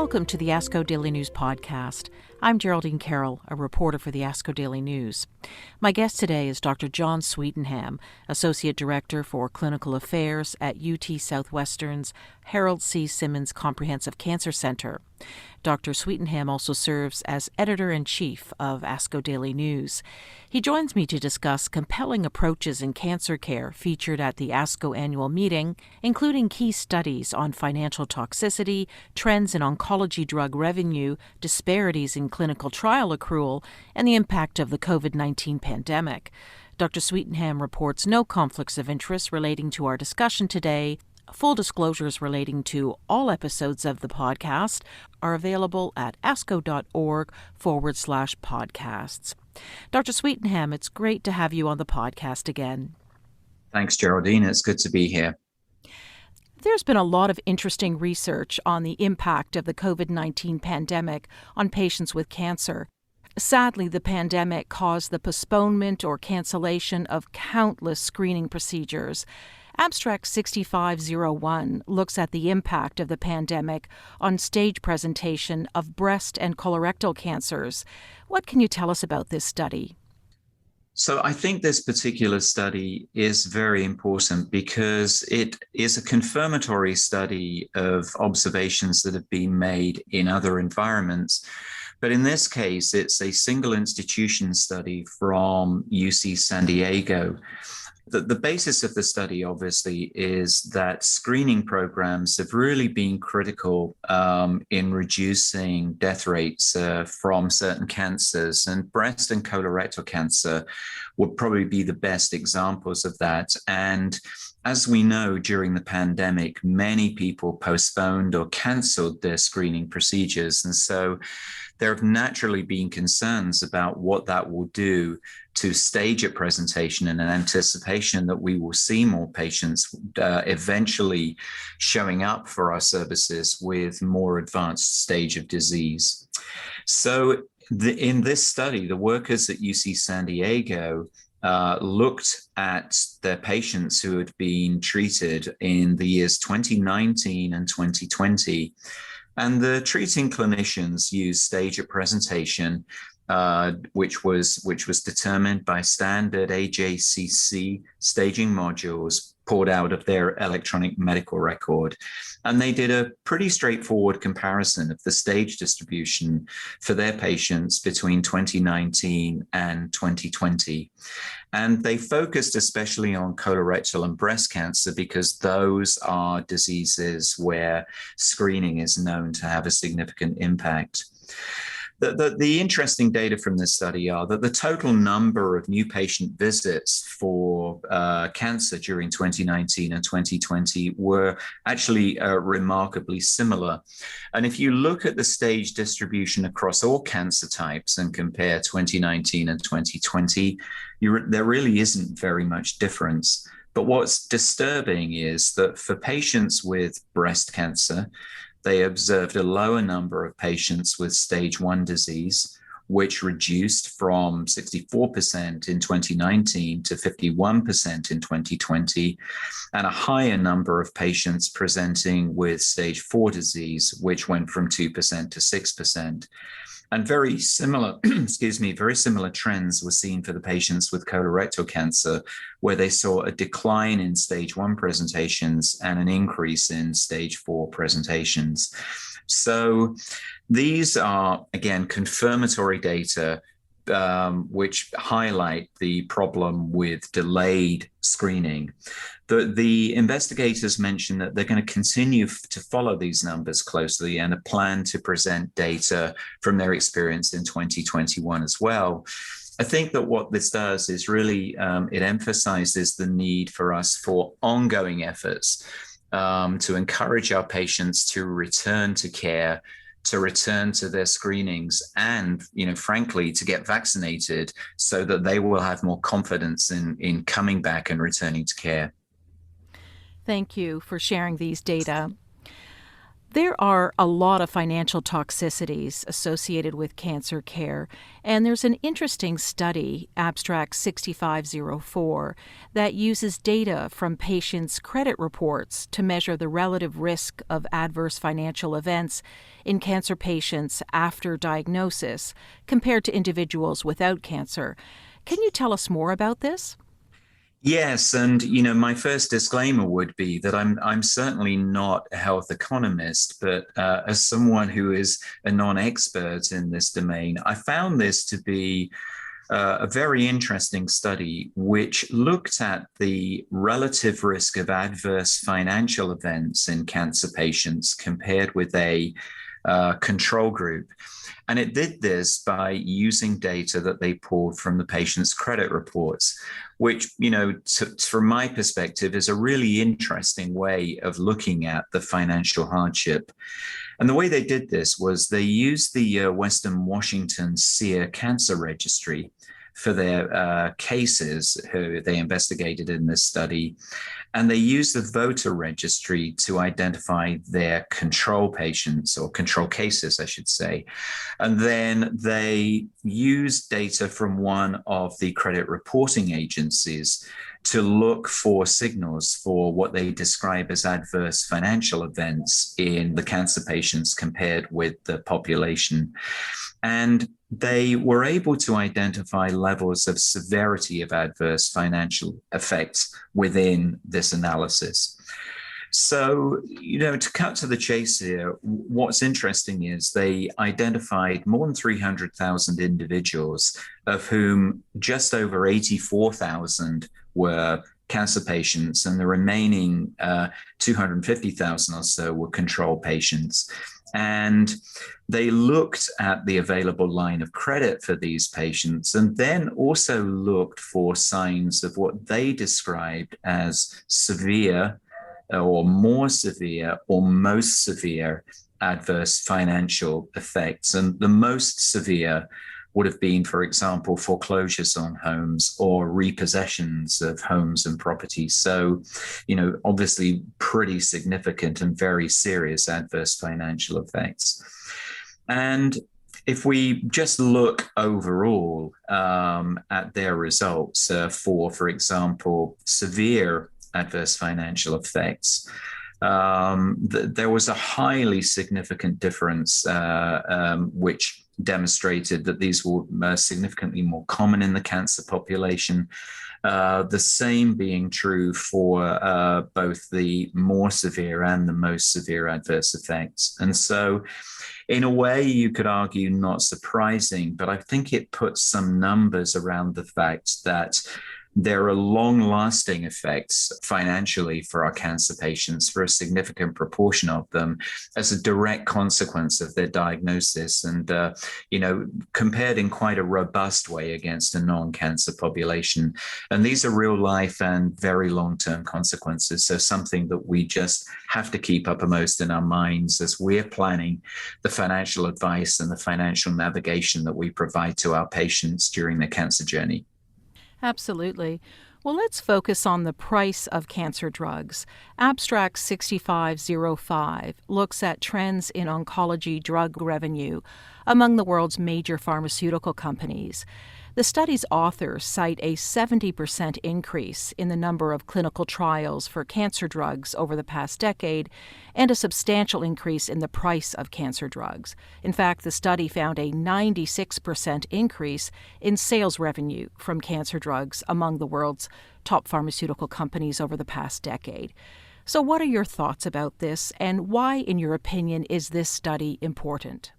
Welcome to the ASCO Daily News podcast. I'm Geraldine Carroll, a reporter for the ASCO Daily News. My guest today is Dr. John Sweetenham, Associate Director for Clinical Affairs at UT Southwestern's Harold C. Simmons Comprehensive Cancer Center. Dr. Sweetenham also serves as Editor-in-Chief of ASCO Daily News. He joins me to discuss compelling approaches in cancer care featured at the ASCO Annual Meeting, including key studies on financial toxicity, trends in oncology drug revenue, disparities in clinical trial accrual, and the impact of the COVID-19 pandemic. Dr. Sweetenham reports no conflicts of interest relating to our discussion today. Full disclosures relating to all episodes of the podcast are available at asco.org/podcasts. Dr. Sweetenham, it's great to have you on the podcast again. Thanks, Geraldine. It's good to be here. There's been a lot of interesting research on the impact of the COVID-19 pandemic on patients with cancer. Sadly, the pandemic caused the postponement or cancellation of countless screening procedures. Abstract 6501 looks at the impact of the pandemic on stage presentation of breast and colorectal cancers. What can you tell us about this study? So I think this particular study is very important because it is a confirmatory study of observations that have been made in other environments. But in this case, it's a single institution study from UC San Diego. The basis of the study, obviously, is that screening programs have really been critical in reducing death rates from certain cancers, and breast and colorectal cancer would probably be the best examples of that. And as we know, during the pandemic, many people postponed or canceled their screening procedures. And so there have naturally been concerns about what that will do to stage a presentation in an anticipation that we will see more patients eventually showing up for our services with more advanced stage of disease. So in this study, the workers at UC San Diego looked at their patients who had been treated in the years 2019 and 2020. And the treating clinicians used stage of presentation, which was determined by standard AJCC staging modules pulled out of their electronic medical record. And they did a pretty straightforward comparison of the stage distribution for their patients between 2019 and 2020. And they focused especially on colorectal and breast cancer because those are diseases where screening is known to have a significant impact. The interesting data from this study are that the total number of new patient visits for cancer during 2019 and 2020 were actually remarkably similar. And if you look at the stage distribution across all cancer types and compare 2019 and 2020, there really isn't very much difference. But what's disturbing is that for patients with breast cancer, they observed a lower number of patients with stage 1 disease, which reduced from 64% in 2019 to 51% in 2020, and a higher number of patients presenting with stage 4 disease, which went from 2% to 6%. And very similar, very similar trends were seen for the patients with colorectal cancer, where they saw a decline in stage 1 presentations and an increase in stage 4 presentations. So these are, again, confirmatory data which highlight the problem with delayed screening. The investigators mentioned that they're going to continue to follow these numbers closely and a plan to present data from their experience in 2021 as well. I think that what this does is really, it emphasizes the need for us for ongoing efforts to encourage our patients to return to care, to return to their screenings, and, frankly, to get vaccinated so that they will have more confidence in coming back and returning to care. Thank you for sharing these data. There are a lot of financial toxicities associated with cancer care, and there's an interesting study, Abstract 6504, that uses data from patients' credit reports to measure the relative risk of adverse financial events in cancer patients after diagnosis compared to individuals without cancer. Can you tell us more about this? Yes, and my first disclaimer would be that I'm certainly not a health economist, but as someone who is a non-expert in this domain, I found this to be a very interesting study which looked at the relative risk of adverse financial events in cancer patients compared with a control group. And it did this by using data that they pulled from the patient's credit reports, which, from my perspective, is a really interesting way of looking at the financial hardship. And the way they did this was they used the Western Washington SEER Cancer Registry for their cases who they investigated in this study. And they used the voter registry to identify their control patients, or control cases, I should say. And then they used data from one of the credit reporting agencies to look for signals for what they describe as adverse financial events in the cancer patients compared with the population. And they were able to identify levels of severity of adverse financial effects within this analysis. So, to cut to the chase here, what's interesting is they identified more than 300,000 individuals, of whom just over 84,000 were cancer patients, and the remaining 250,000 or so were control patients. And they looked at the available line of credit for these patients, and then also looked for signs of what they described as severe or more severe or most severe adverse financial effects. And the most severe would have been, for example, foreclosures on homes or repossessions of homes and properties. So, obviously pretty significant and very serious adverse financial effects. And if we just look overall at their results for example, severe adverse financial effects, there was a highly significant difference which demonstrated that these were significantly more common in the cancer population. The same being true for both the more severe and the most severe adverse effects. And so, in a way, you could argue not surprising, but I think it puts some numbers around the fact that there are long-lasting effects financially for our cancer patients, for a significant proportion of them, as a direct consequence of their diagnosis, and compared in quite a robust way against a non-cancer population. And these are real life and very long-term consequences. So something that we just have to keep uppermost in our minds as we're planning the financial advice and the financial navigation that we provide to our patients during their cancer journey. Absolutely. Well, let's focus on the price of cancer drugs. Abstract 6505 looks at trends in oncology drug revenue among the world's major pharmaceutical companies. The study's authors cite a 70% increase in the number of clinical trials for cancer drugs over the past decade and a substantial increase in the price of cancer drugs. In fact, the study found a 96% increase in sales revenue from cancer drugs among the world's top pharmaceutical companies over the past decade. So what are your thoughts about this, and why, in your opinion, is this study important?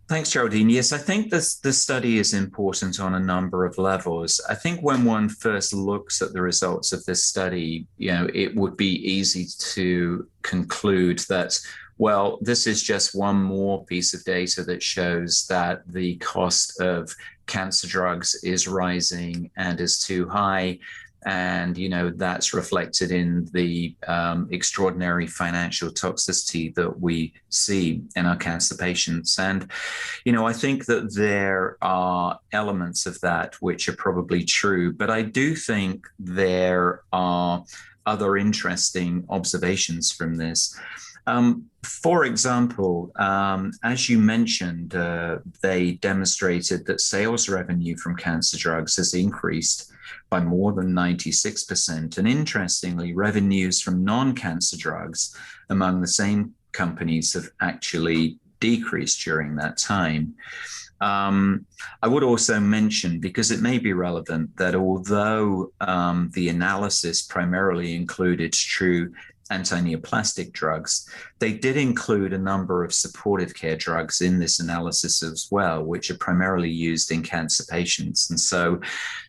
Thanks, Geraldine. Yes, I think this study is important on a number of levels. I think when one first looks at the results of this study, it would be easy to conclude that, well, this is just one more piece of data that shows that the cost of cancer drugs is rising and is too high. And, that's reflected in the extraordinary financial toxicity that we see in our cancer patients. And, I think that there are elements of that which are probably true, but I do think there are other interesting observations from this. For example, as you mentioned, they demonstrated that sales revenue from cancer drugs has increased by more than 96%. And interestingly, revenues from non-cancer drugs among the same companies have actually decreased during that time. I would also mention, because it may be relevant, that although the analysis primarily included true anti-neoplastic drugs, they did include a number of supportive care drugs in this analysis as well, which are primarily used in cancer patients. And so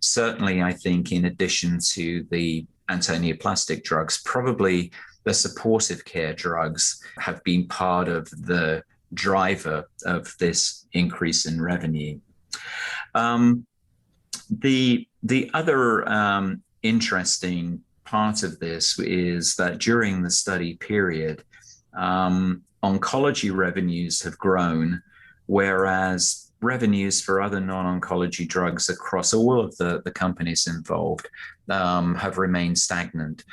certainly, I think, in addition to the anti-neoplastic drugs, probably the supportive care drugs have been part of the driver of this increase in revenue. The other interesting part of this is that during the study period, oncology revenues have grown, whereas revenues for other non-oncology drugs across all of the companies involved have remained stagnant.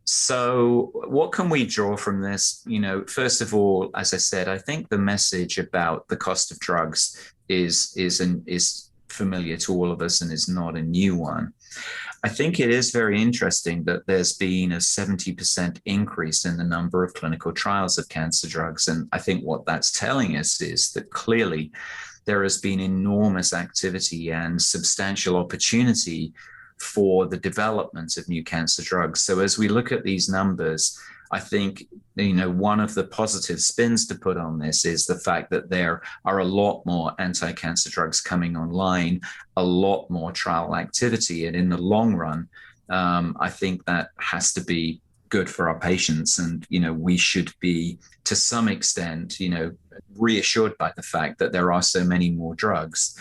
So what can we draw from this? First of all, as I said, I think the message about the cost of drugs is familiar to all of us and is not a new one. I think it is very interesting that there's been a 70% increase in the number of clinical trials of cancer drugs. And I think what that's telling us is that clearly there has been enormous activity and substantial opportunity for the development of new cancer drugs. So as we look at these numbers, I think, one of the positive spins to put on this is the fact that there are a lot more anti-cancer drugs coming online, a lot more trial activity. And in the long run, I think that has to be good for our patients. And, we should be, to some extent, reassured by the fact that there are so many more drugs.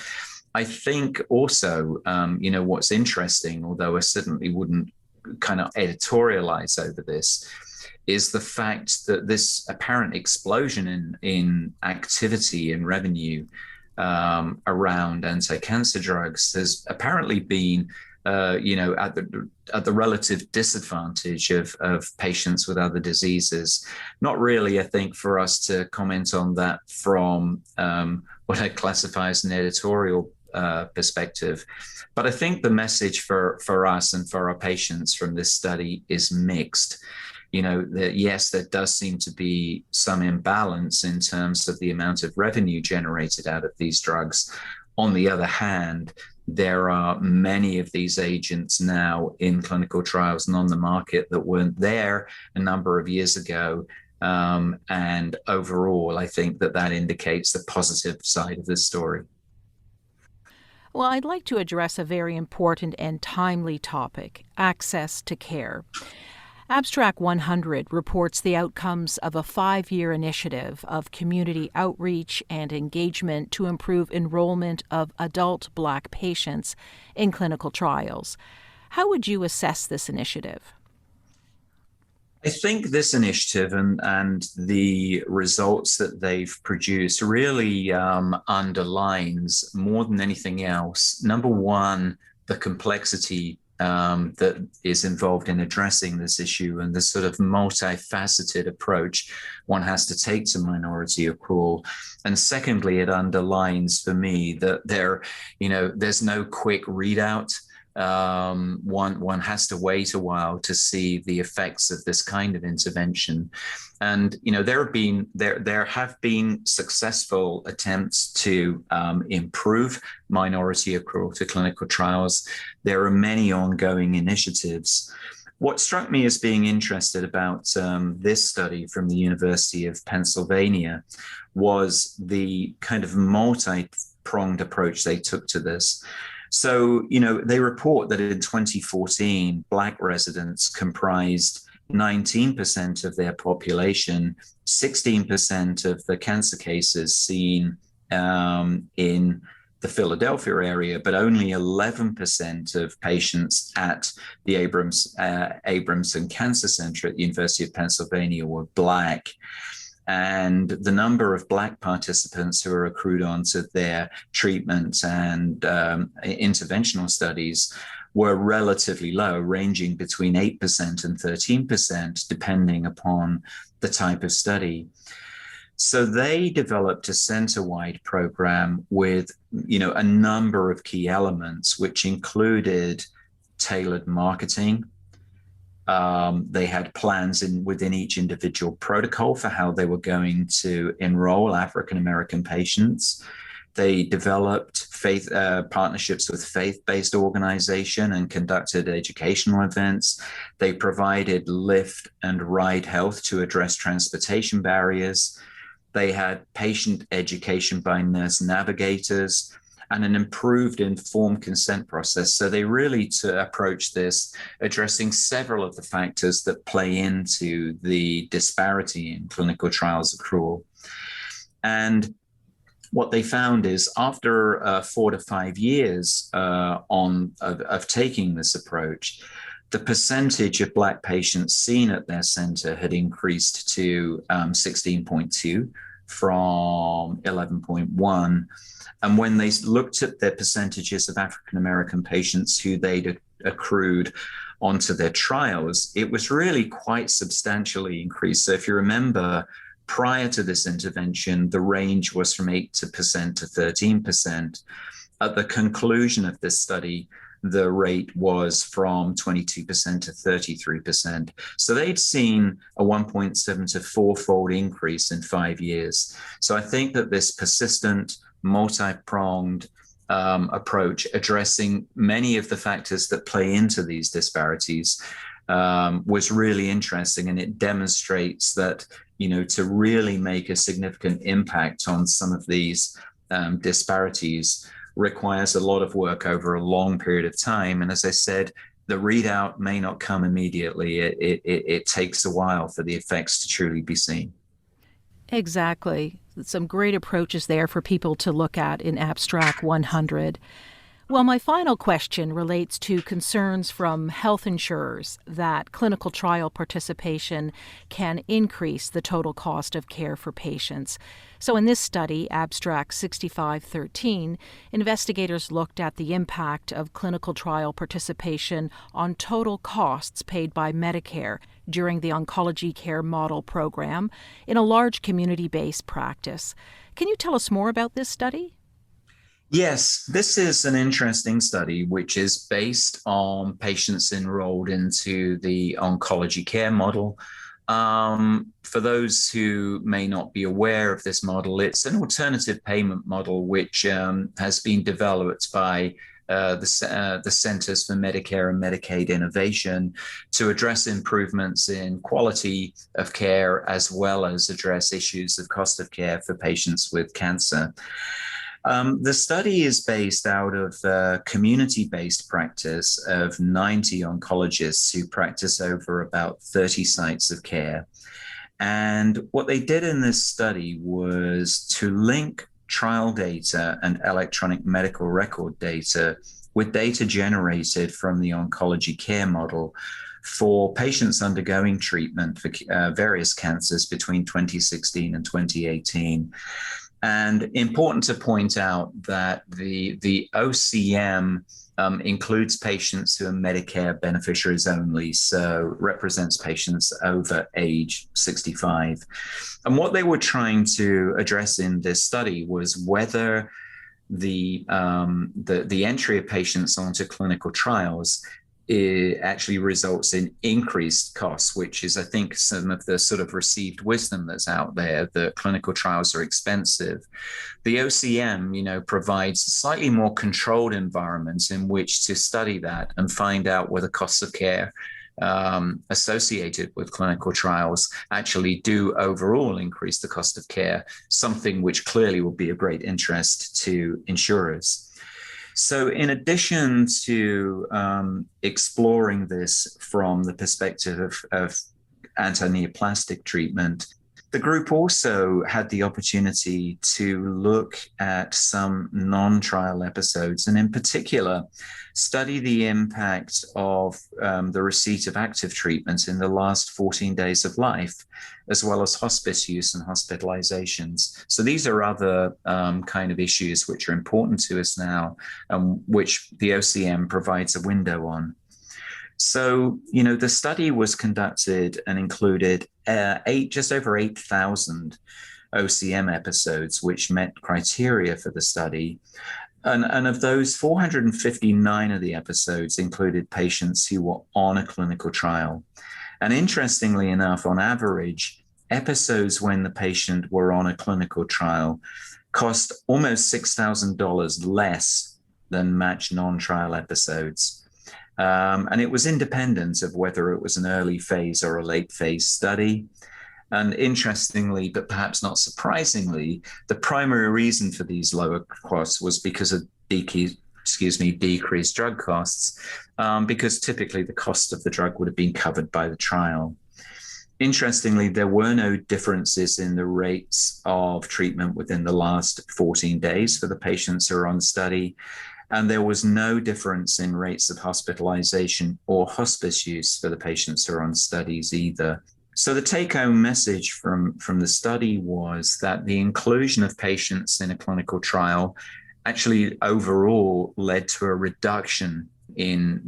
I think also, what's interesting, although I certainly wouldn't kind of editorialize over this, is the fact that this apparent explosion in activity and revenue around anti-cancer drugs has apparently been, at the relative disadvantage of patients with other diseases. Not really, I think, for us to comment on that from what I classify as an editorial perspective. But I think the message for us and for our patients from this study is mixed. That yes, there does seem to be some imbalance in terms of the amount of revenue generated out of these drugs. On the other hand, there are many of these agents now in clinical trials and on the market that weren't there a number of years ago. And overall, I think that indicates the positive side of the story. Well, I'd like to address a very important and timely topic: access to care. Abstract 100 reports the outcomes of a 5-year initiative of community outreach and engagement to improve enrollment of adult Black patients in clinical trials. How would you assess this initiative? I think this initiative and the results that they've produced really underlines, more than anything else, number one, the complexity that is involved in addressing this issue and the sort of multifaceted approach one has to take to minority accrual. And secondly, it underlines for me that there's no quick readout. One has to wait a while to see the effects of this kind of intervention. And there have been successful attempts to improve minority accrual to clinical trials. There are many ongoing initiatives. What struck me as being interested about this study from the University of Pennsylvania was the kind of multi-pronged approach they took to this. So, they report that in 2014, Black residents comprised 19% of their population, 16% of the cancer cases seen in the Philadelphia area, but only 11% of patients at the Abramson Cancer Center at the University of Pennsylvania were Black. And the number of Black participants who are accrued onto their treatment and interventional studies were relatively low, ranging between 8% and 13%, depending upon the type of study. So they developed a center-wide program with, a number of key elements, which included tailored marketing. They had plans within each individual protocol for how they were going to enroll African American patients. They developed partnerships with faith-based organization and conducted educational events. They provided lift and ride health to address transportation barriers. They had patient education by nurse navigators and an improved informed consent process. So they really approach this addressing several of the factors that play into the disparity in clinical trials accrual. And what they found is after 4 to 5 years of taking this approach, the percentage of Black patients seen at their center had increased to 16.2 from 11.1. And when they looked at their percentages of African American patients who they'd accrued onto their trials, it was really quite substantially increased. So if you remember, prior to this intervention, the range was from 8% to 13%. At the conclusion of this study, the rate was from 22% to 33%. So they'd seen a 1.7 to 4-fold increase in 5 years. So I think that this persistent, multi-pronged approach addressing many of the factors that play into these disparities was really interesting, and it demonstrates that to really make a significant impact on some of these disparities requires a lot of work over a long period of time. And as I said, the readout may not come immediately. It takes a while for the effects to truly be seen. Exactly. Some great approaches there for people to look at in Abstract 100. Well, my final question relates to concerns from health insurers that clinical trial participation can increase the total cost of care for patients. So in this study, Abstract 6513, investigators looked at the impact of clinical trial participation on total costs paid by Medicare during the Oncology Care Model program in a large community-based practice. Can you tell us more about this study? Yes, this is an interesting study which is based on patients enrolled into the oncology care model. For those who may not be aware of this model, it's an alternative payment model which has been developed by the Centers for Medicare and Medicaid Innovation to address improvements in quality of care as well as address issues of cost of care for patients with cancer. The study is based out of community-based practice of 90 oncologists who practice over about 30 sites of care. And what they did in this study was to link trial data and electronic medical record data with data generated from the oncology care model for patients undergoing treatment for various cancers between 2016 and 2018. And important to point out that the OCM includes patients who are Medicare beneficiaries only, so represents patients over age 65. And what they were trying to address in this study was whether the entry of patients onto clinical trials actually results in increased costs, which is, I think, some of the sort of received wisdom that's out there, that clinical trials are expensive. The OCM, provides a slightly more controlled environment in which to study that and find out whether costs of care associated with clinical trials actually do overall increase the cost of care, something which clearly will be of great interest to insurers. So in addition to exploring this from the perspective of anti-neoplastic treatment, The group also had the opportunity to look at some non-trial episodes, and in particular, study the impact of the receipt of active treatments in the last 14 days of life, as well as hospice use and hospitalizations. So these are other kind of issues which are important to us now, which the OCM provides a window on. So, the study was conducted and included just over 8,000 OCM episodes, which met criteria for the study. And of those, 459 of the episodes included patients who were on a clinical trial. And interestingly enough, on average, episodes when the patient were on a clinical trial cost almost $6,000 less than matched non-trial episodes. And it was independent of whether it was an early phase or a late phase study. And interestingly, but perhaps not surprisingly, the primary reason for these lower costs was because of decreased drug costs, because typically the cost of the drug would have been covered by the trial. Interestingly, there were no differences in the rates of treatment within the last 14 days for the patients who are on study. And there was no difference in rates of hospitalization or hospice use for the patients who are on studies either. So the take-home message from the study was that the inclusion of patients in a clinical trial actually overall led to a reduction in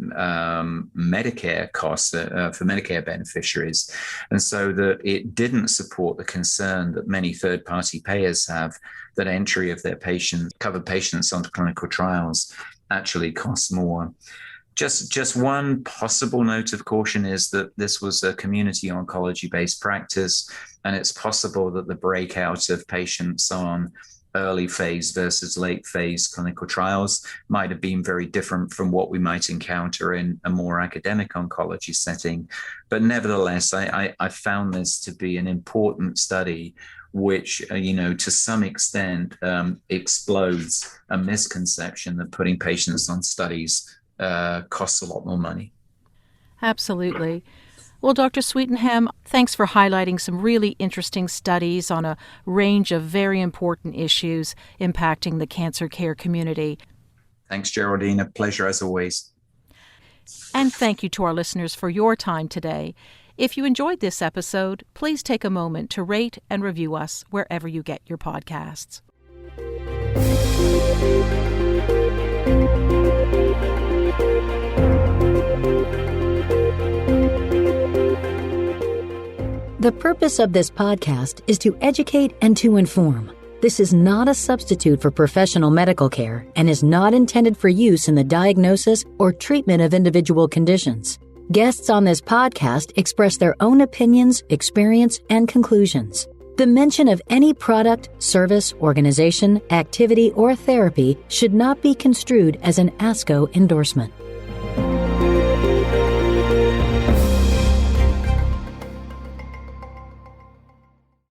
Medicare costs for Medicare beneficiaries. And so that it didn't support the concern that many third-party payers have that entry of their covered patients onto clinical trials actually costs more. Just one possible note of caution is that this was a community oncology-based practice, and it's possible that the breakout of patients on early phase versus late phase clinical trials might have been very different from what we might encounter in a more academic oncology setting. But nevertheless, I found this to be an important study, which, to some extent explodes a misconception that putting patients on studies costs a lot more money. Absolutely. Well, Dr. Sweetenham, thanks for highlighting some really interesting studies on a range of very important issues impacting the cancer care community. Thanks, Geraldine. A pleasure as always. And thank you to our listeners for your time today. If you enjoyed this episode, please take a moment to rate and review us wherever you get your podcasts. The purpose of this podcast is to educate and to inform. This is not a substitute for professional medical care and is not intended for use in the diagnosis or treatment of individual conditions. Guests on this podcast express their own opinions, experience, and conclusions. The mention of any product, service, organization, activity, or therapy should not be construed as an ASCO endorsement.